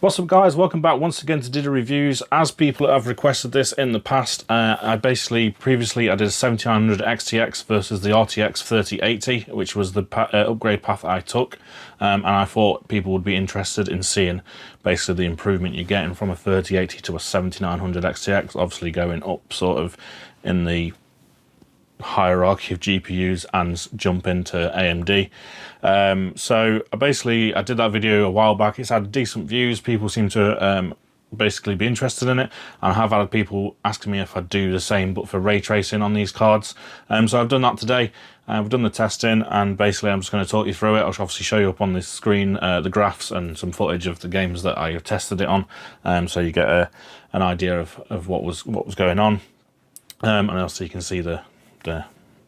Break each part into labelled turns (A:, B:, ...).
A: What's up guys, welcome back once again to Diddy Reviews. As people have requested this in the past, previously I did a 7900 XTX versus the RTX 3080, which was the upgrade path I took, and I thought people would be interested in seeing basically the improvement you're getting from a 3080 to a 7900 XTX, obviously going up sort of in the hierarchy of GPUs and jump into AMD. So I did that video a while back. It's had decent views. People seem to basically be interested in it, and I have had people asking me if I'd do the same but for ray tracing on these cards. So I've done that today. We've done the testing, and basically I'm just going to talk you through it. I'll obviously show you up on this screen the graphs and some footage of the games that I have tested it on, so you get an idea of what was going on, and also you can see the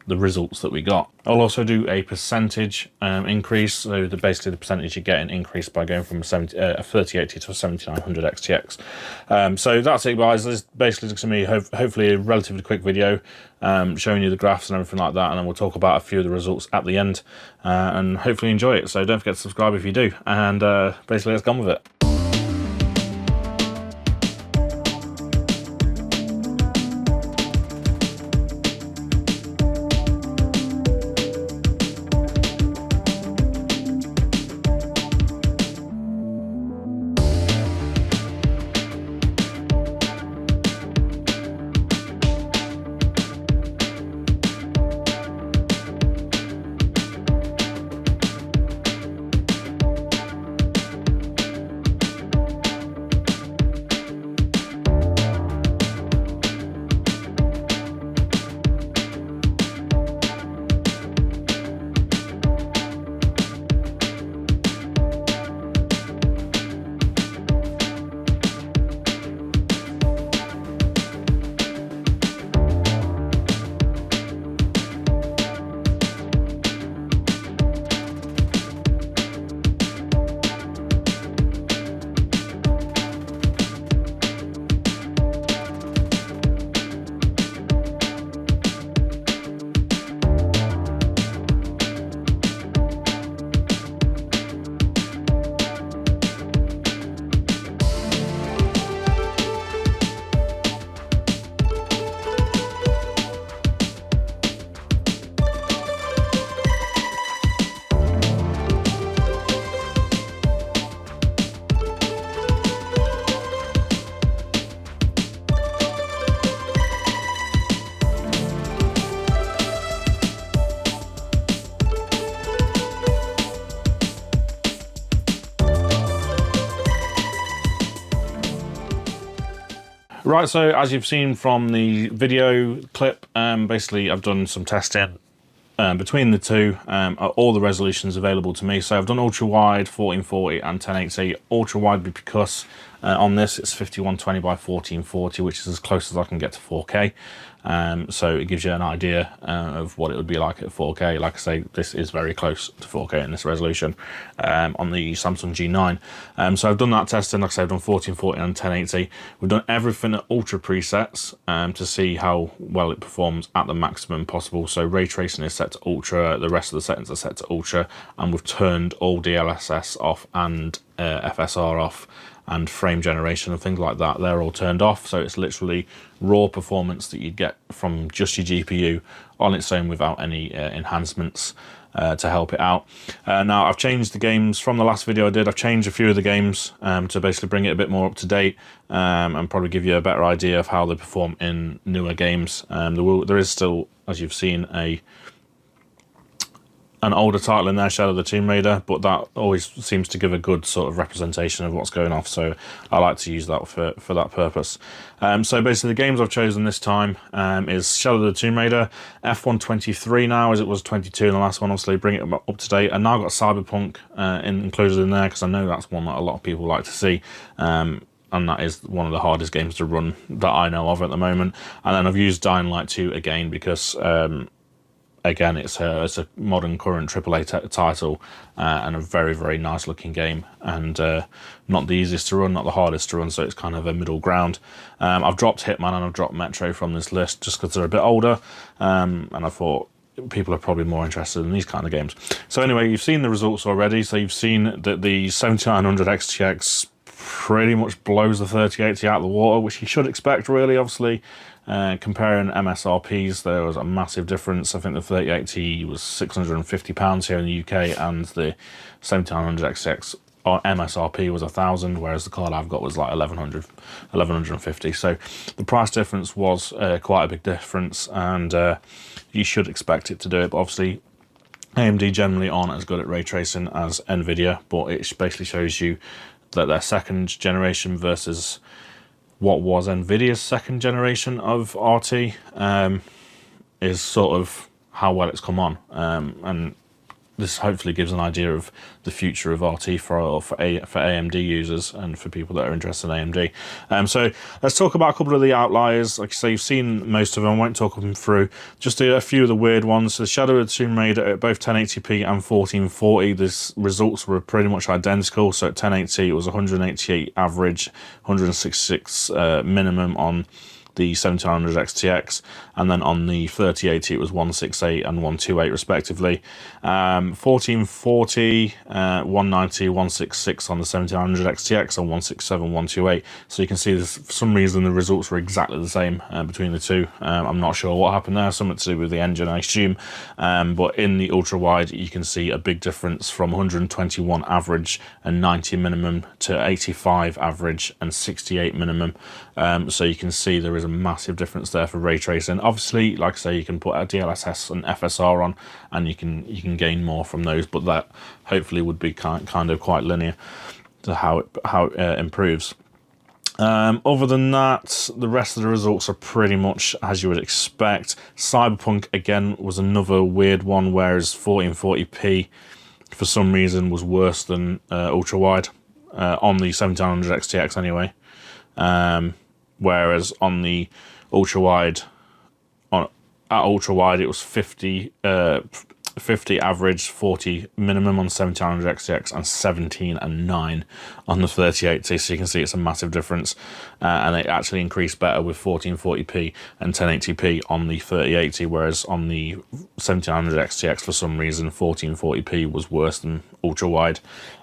A: results that we got. I'll also do a percentage increase, so basically the percentage you're getting increased by going from a 3080 to a 7900 XTX. So that's it guys. This is basically just going to be hopefully a relatively quick video showing you the graphs and everything like that, and then we'll talk about a few of the results at the end, and hopefully enjoy it. So don't forget to subscribe if you do, and basically let's get on with it. Right, so as you've seen from the video clip, basically I've done some testing between the two, all the resolutions available to me. So I've done ultra wide, 1440 and 1080. Ultra wide because on this it's 5120 by 1440, which is as close as I can get to 4K. So it gives you an idea of what it would be like at 4K. Like I say, this is very close to 4K in this resolution on the Samsung G9. So I've done that testing. Like I say, I've done 1440 and 1080. We've done everything at ultra presets to see how well it performs at the maximum possible. So ray tracing is set to ultra, the rest of the settings are set to ultra, and we've turned all DLSS off and FSR off, and frame generation and things like that, they're all turned off. So it's literally raw performance that you'd get from just your GPU on its own without any enhancements to help it out. Now I've changed the games from the last video I did. I've changed a few of the games to basically bring it a bit more up to date, and probably give you a better idea of how they perform in newer games. There is still, as you've seen, an older title in there, Shadow of the Tomb Raider, but that always seems to give a good sort of representation of what's going off, so I like to use that for that purpose. So basically the games I've chosen this time is Shadow of the Tomb Raider, F123 now, as it was 22 in the last one, obviously bring it up to date, and now I've got Cyberpunk included in there, because I know that's one that a lot of people like to see. And that is one of the hardest games to run that I know of at the moment. And then I've used Dying Light 2 again because again, it's a modern current AAA title, and a very, very nice looking game, and not the easiest to run, not the hardest to run, so it's kind of a middle ground. I've dropped Hitman and I've dropped Metro from this list just because they're a bit older, and I thought people are probably more interested in these kind of games. So anyway, you've seen the results already. So you've seen that the 7900 XTX pretty much blows the 3080 out of the water, which you should expect, really. Obviously, comparing MSRPs, there was a massive difference. I think the 3080 was £650 here in the UK, and the 7900 XTX MSRP was 1,000, whereas the card I've got was like 1150. So the price difference was quite a big difference, and you should expect it to do it. But obviously, AMD generally aren't as good at ray tracing as Nvidia, but it basically shows you that their second generation versus what was Nvidia's second generation of RT is sort of how well it's come on, and this hopefully gives an idea of the future of RT for AMD users and for people that are interested in AMD. So let's talk about a couple of the outliers. Like I say, you've seen most of them. I won't talk them through. Just a few of the weird ones. So Shadow of the Tomb Raider at both 1080p and 1440, the results were pretty much identical. So at 1080 it was 188 average, 166 minimum on the 7900 XTX, and then on the 3080 it was 168 and 128 respectively. 1440, 190, 166 on the 7900 XTX, and 167, 128. So you can see this, for some reason the results were exactly the same between the two. I'm not sure what happened there, something to do with the engine I assume, but in the ultra wide you can see a big difference from 121 average and 90 minimum to 85 average and 68 minimum. So you can see there is a massive difference there for ray tracing. Obviously, like I say, you can put a DLSS and FSR on, and you can gain more from those, but that hopefully would be kind of quite linear to how it improves. Other than that, the rest of the results are pretty much as you would expect. Cyberpunk again was another weird one, whereas 1440p for some reason was worse than ultra wide on the 7900 XTX anyway. Whereas on the ultra wide, at ultra wide it was 50 average, 40 minimum on 7900 XTX, and 17 and 9 on the 3080. So you can see it's a massive difference, and it actually increased better with 1440p and 1080p on the 3080, whereas on the 7900 XTX for some reason 1440p was worse than ultra wide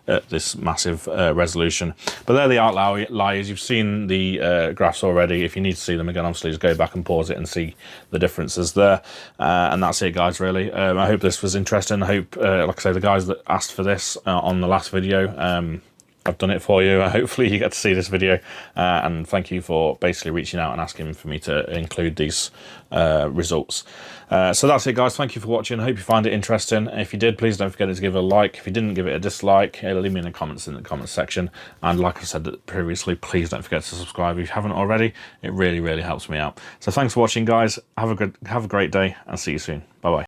A: at this massive resolution. But they're the outliers. You've seen the graphs already. If you need to see them again, obviously just go back and pause it and see the differences there. And that's it, guys, really. I hope this was interesting. I hope, like I say, the guys that asked for this on the last video, I've done it for you. Hopefully you get to see this video, and thank you for basically reaching out and asking for me to include these results. So that's it, guys. Thank you for watching. I hope you find it interesting. If you did, please don't forget to give it a like. If you didn't, give it a dislike. Leave me in the comments section. And like I said previously, please don't forget to subscribe if you haven't already. It really, really helps me out. So thanks for watching, guys. Have a great day, and see you soon. Bye bye.